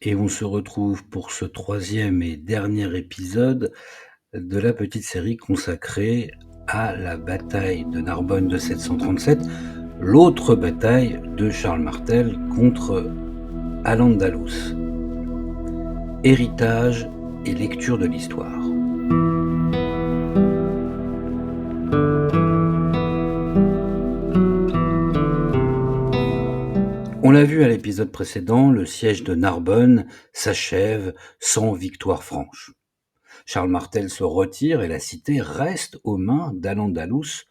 Et on se retrouve pour ce troisième et dernier épisode de la petite série consacrée à la bataille de Narbonne de 737, l'autre bataille de Charles Martel contre Al-Andalus. Héritage et lecture de l'histoire. On l'a vu à l'épisode précédent, le siège de Narbonne s'achève sans victoire franche. Charles Martel se retire et la cité reste aux mains d'Al-Andalus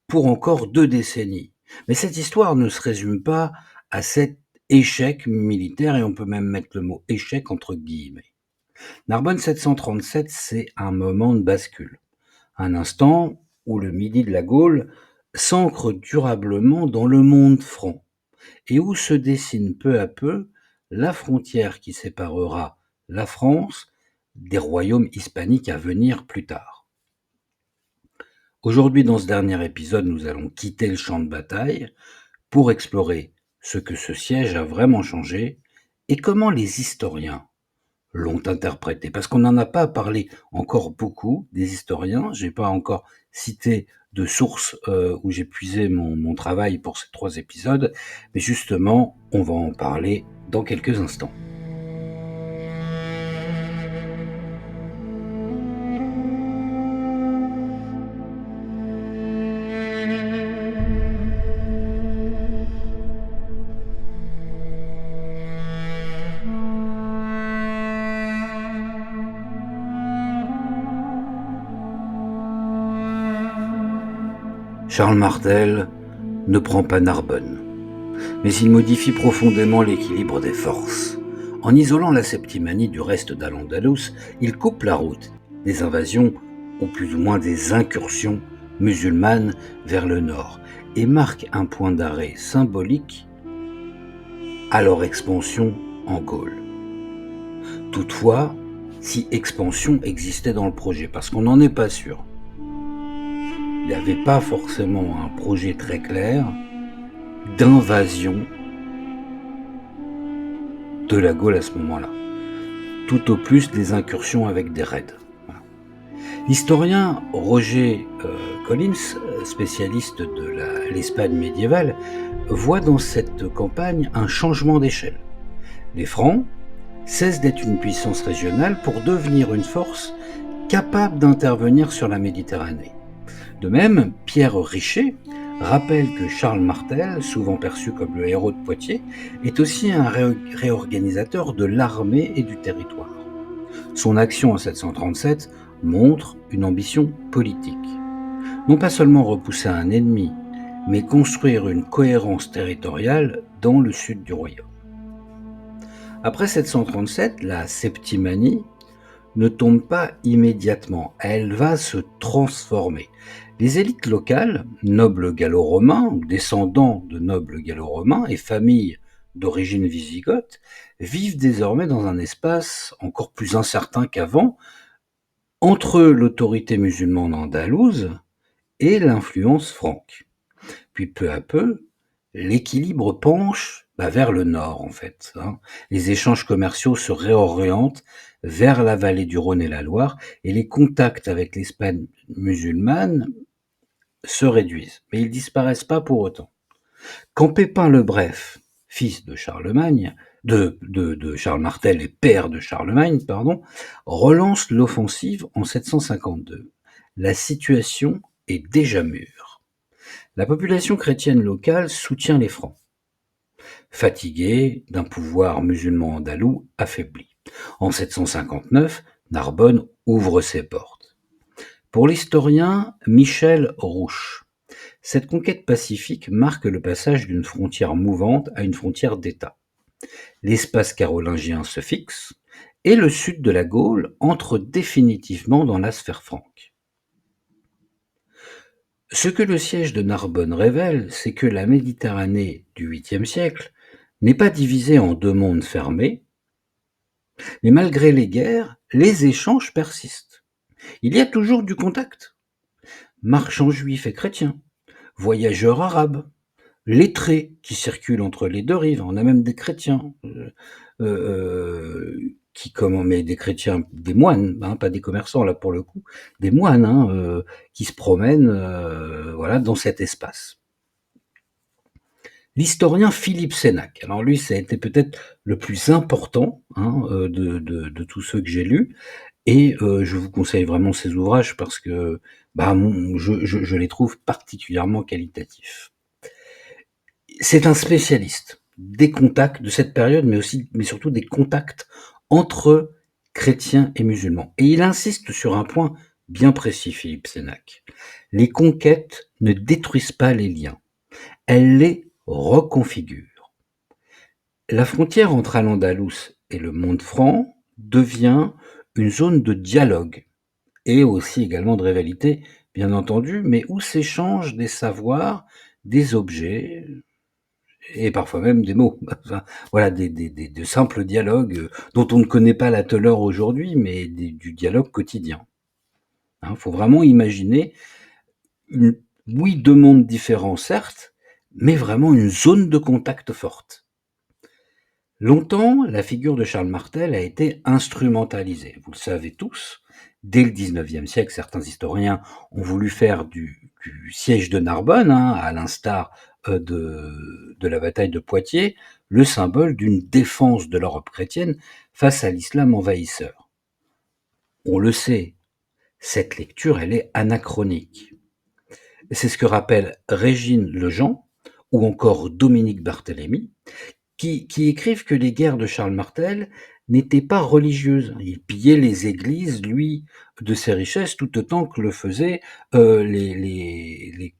pour encore 2 décennies. Mais cette histoire ne se résume pas à cet échec militaire, et on peut même mettre le mot échec entre guillemets. Narbonne 737, c'est un moment de bascule. Un instant où le midi de la Gaule s'ancre durablement dans le monde franc et où se dessine peu à peu la frontière qui séparera la France des royaumes hispaniques à venir plus tard. Aujourd'hui, dans ce dernier épisode, nous allons quitter le champ de bataille pour explorer ce que ce siège a vraiment changé et comment les historiens l'ont interprété. Parce qu'on n'en a pas parlé encore beaucoup, des historiens. J'ai pas encore cité de sources où j'ai puisé mon travail pour ces 3 épisodes, mais justement, on va en parler dans quelques instants. Charles Martel ne prend pas Narbonne, mais il modifie profondément l'équilibre des forces. En isolant la Septimanie du reste d'Al-Andalus, il coupe la route des invasions, ou plus ou moins des incursions musulmanes vers le nord, et marque un point d'arrêt symbolique à leur expansion en Gaule. Toutefois, si expansion existait dans le projet, parce qu'on n'en est pas sûr, il n'y avait pas forcément un projet très clair d'invasion de la Gaule à ce moment-là. Tout au plus des incursions avec des raids. Voilà. L'historien Roger Collins, spécialiste de l'Espagne médiévale, voit dans cette campagne un changement d'échelle. Les Francs cessent d'être une puissance régionale pour devenir une force capable d'intervenir sur la Méditerranée. De même, Pierre Richer rappelle que Charles Martel, souvent perçu comme le héros de Poitiers, est aussi un réorganisateur de l'armée et du territoire. Son action en 737 montre une ambition politique. Non pas seulement repousser un ennemi, mais construire une cohérence territoriale dans le sud du royaume. Après 737, la Septimanie ne tombe pas immédiatement, elle va se transformer. Les élites locales, nobles gallo-romains ou descendants de nobles gallo-romains et familles d'origine wisigothe, vivent désormais dans un espace encore plus incertain qu'avant, entre l'autorité musulmane andalouse et l'influence franque. Puis peu à peu, l'équilibre penche vers le nord en fait. Les échanges commerciaux se réorientent vers la vallée du Rhône et la Loire, et les contacts avec l'Espagne musulmane se réduisent, mais ils disparaissent pas pour autant. Quand Pépin le Bref, fils de Charlemagne, de Charles Martel et père de Charlemagne, relance l'offensive en 752, la situation est déjà mûre. La population chrétienne locale soutient les Francs, fatiguée d'un pouvoir musulman andalou affaibli. En 759, Narbonne ouvre ses portes. Pour l'historien Michel Rouche, cette conquête pacifique marque le passage d'une frontière mouvante à une frontière d'État. L'espace carolingien se fixe et le sud de la Gaule entre définitivement dans la sphère franque. Ce que le siège de Narbonne révèle, c'est que la Méditerranée du 8e siècle n'est pas divisée en 2 mondes fermés, mais malgré les guerres, les échanges persistent. Il y a toujours du contact. Marchands juifs et chrétiens, voyageurs arabes, lettrés qui circulent entre les 2 rives. On a même des chrétiens, qui comment mais des chrétiens, des moines, hein, pas des commerçants là pour le coup, des moines, hein, qui se promènent, voilà, dans cet espace. L'historien Philippe Sénac, alors lui, ça a été peut-être le plus important, hein, de tous ceux que j'ai lus et je vous conseille vraiment ses ouvrages parce que, bah, je les trouve particulièrement qualitatifs. C'est un spécialiste des contacts de cette période, mais surtout des contacts entre chrétiens et musulmans. Et il insiste sur un point bien précis, Philippe Sénac. Les conquêtes ne détruisent pas les liens, elles les reconfigurent. La frontière entre Al-Andalus et le monde franc devient une zone de dialogue et aussi également de rivalité, bien entendu, mais où s'échangent des savoirs, des objets, et parfois même des mots. Enfin, voilà, de simples dialogues dont on ne connaît pas la teneur aujourd'hui, mais du dialogue quotidien. Il faut vraiment imaginer une, oui, 2 mondes différents, certes, mais vraiment une zone de contact forte. Longtemps, la figure de Charles Martel a été instrumentalisée. Vous le savez tous, dès le XIXe siècle, certains historiens ont voulu faire du siège de Narbonne, hein, à l'instar de la bataille de Poitiers, le symbole d'une défense de l'Europe chrétienne face à l'islam envahisseur. On le sait, cette lecture, elle est anachronique. C'est ce que rappellent Régine Lejean ou encore Dominique Barthélemy, qui écrivent que les guerres de Charles Martel n'étaient pas religieuses. Il pillait les églises, lui, de ses richesses, tout autant que le faisaient les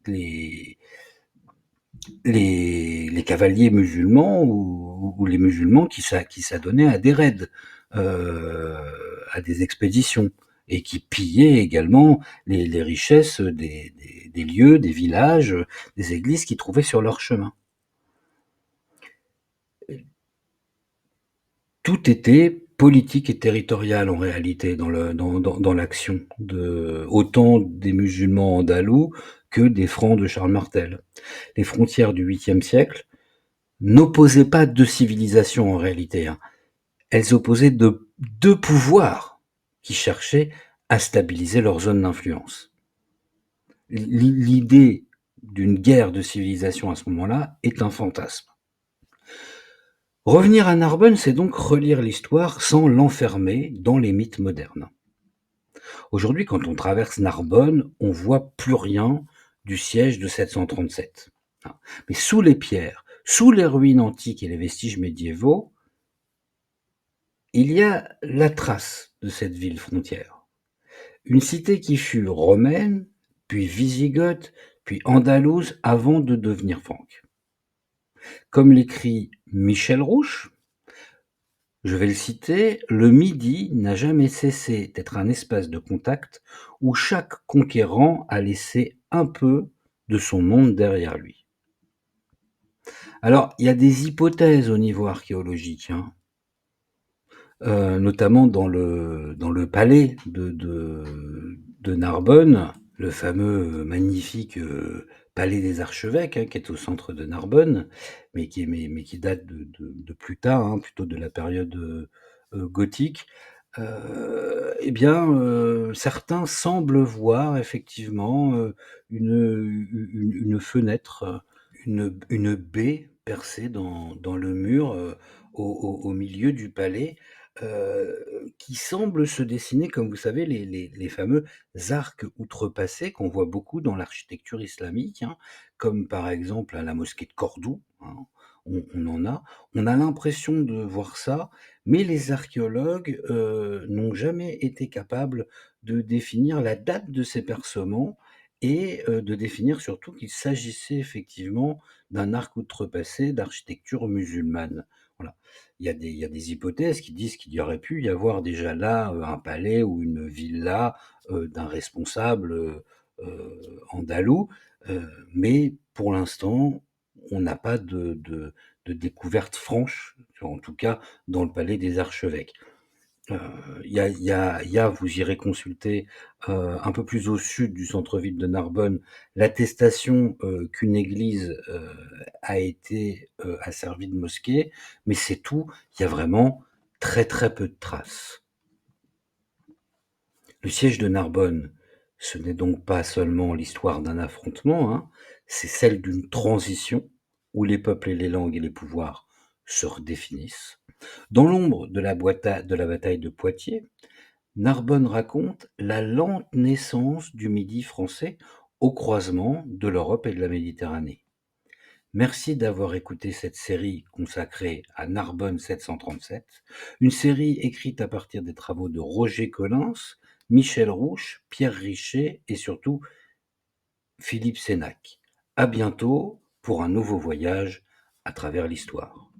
cavaliers musulmans ou les musulmans qui s'adonnaient à des raids, à des expéditions, et qui pillaient également les richesses des lieux, des villages, des églises qu'ils trouvaient sur leur chemin. Tout était politique et territorial en réalité dans l'action, autant des musulmans andalous que des francs de Charles Martel. Les frontières du 8e siècle n'opposaient pas deux civilisations en réalité, hein. Elles opposaient deux pouvoirs qui cherchaient à stabiliser leur zone d'influence. L'idée d'une guerre de civilisation à ce moment-là est un fantasme. Revenir à Narbonne, c'est donc relire l'histoire sans l'enfermer dans les mythes modernes. Aujourd'hui, quand on traverse Narbonne, on voit plus rien du siège de 737. Mais sous les pierres, sous les ruines antiques et les vestiges médiévaux, il y a la trace de cette ville frontière. Une cité qui fut romaine, puis wisigothe, puis andalouse avant de devenir franque. Comme l'écrit Michel Rouche, je vais le citer, le Midi n'a jamais cessé d'être un espace de contact où chaque conquérant a laissé un peu de son monde derrière lui. Alors, il y a des hypothèses au niveau archéologique, hein, notamment dans le palais de Narbonne, le fameux magnifique palais des archevêques, hein, qui est au centre de Narbonne, mais qui date de plus tard, hein, plutôt de la période gothique. Eh bien, certains semblent voir effectivement une fenêtre, une baie percée dans le mur au milieu du palais, qui semble se dessiner, comme vous savez, les fameux arcs outrepassés qu'on voit beaucoup dans l'architecture islamique, hein, comme par exemple à la mosquée de Cordoue, hein, on en a. On a l'impression de voir ça, mais les archéologues n'ont jamais été capables de définir la date de ces percements et de définir surtout qu'il s'agissait effectivement d'un arc outrepassé d'architecture musulmane. Voilà. Il y a des hypothèses qui disent qu'il y aurait pu y avoir déjà là un palais ou une villa d'un responsable andalou, mais pour l'instant, on n'a pas de découverte franche, en tout cas dans le palais des archevêques. Heu, vous irez consulter, un peu plus au sud du centre-ville de Narbonne, l'attestation, qu'une église, a servi de mosquée, mais c'est tout. Il y a vraiment très, très peu de traces. Le siège de Narbonne, ce n'est donc pas seulement l'histoire d'un affrontement, hein, c'est celle d'une transition où les peuples et les langues et les pouvoirs se redéfinissent. Dans l'ombre de la bataille de Poitiers, Narbonne raconte la lente naissance du Midi français au croisement de l'Europe et de la Méditerranée. Merci d'avoir écouté cette série consacrée à Narbonne 737, une série écrite à partir des travaux de Roger Collins, Michel Rouche, Pierre Richer et surtout Philippe Sénac. À bientôt pour un nouveau voyage à travers l'histoire.